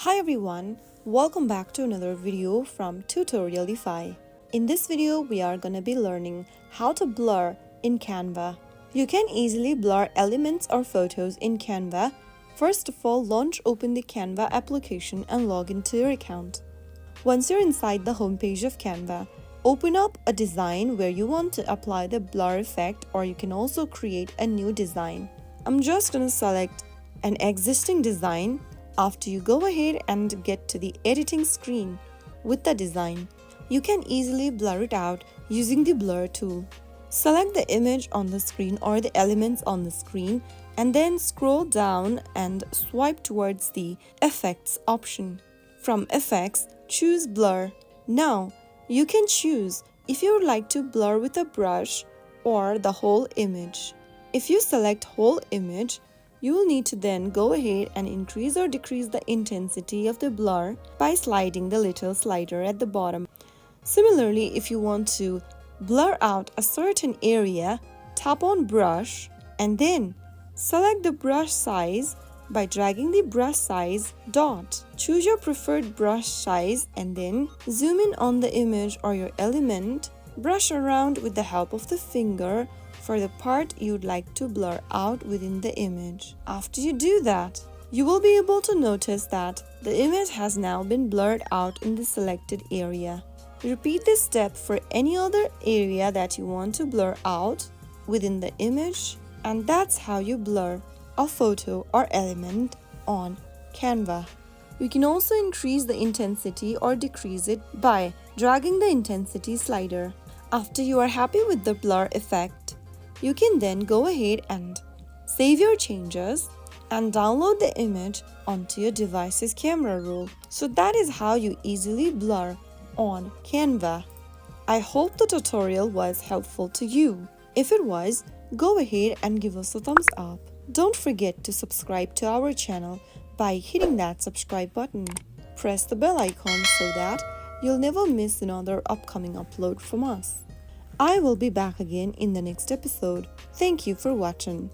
Hi everyone, welcome back to another video from Tutorialify. In this video, we are gonna be learning how to blur in Canva. You can easily blur elements or photos in Canva. First of all, open the Canva application and log into your account. Once you're inside the homepage of Canva, open up a design where you want to apply the blur effect, or you can also create a new design. I'm just gonna select an existing design. After you go ahead and get to the editing screen with the design, you can easily blur it out using the blur tool. Select the image on the screen or the elements on the screen and then scroll down and swipe towards the effects option. From effects, choose blur. Now, you can choose if you would like to blur with a brush or the whole image. If you select whole image, you will need to then go ahead and increase or decrease the intensity of the blur by sliding the little slider at the bottom. Similarly, if you want to blur out a certain area, tap on brush and then select the brush size by dragging the brush size dot. Choose your preferred brush size and then zoom in on the image or your element. Brush around with the help of the finger for the part you'd like to blur out within the image. After you do that, you will be able to notice that the image has now been blurred out in the selected area. Repeat this step for any other area that you want to blur out within the image, and that's how you blur a photo or element on Canva. We can also increase the intensity or decrease it by dragging the intensity slider. After you are happy with the blur effect, you can then go ahead and save your changes and download the image onto your device's camera roll. So that is how you easily blur on Canva. I hope the tutorial was helpful to you. If it was, go ahead and give us a thumbs up. Don't forget to subscribe to our channel by hitting that subscribe button. Press the bell icon so that you'll never miss another upcoming upload from us. I will be back again in the next episode. Thank you for watching.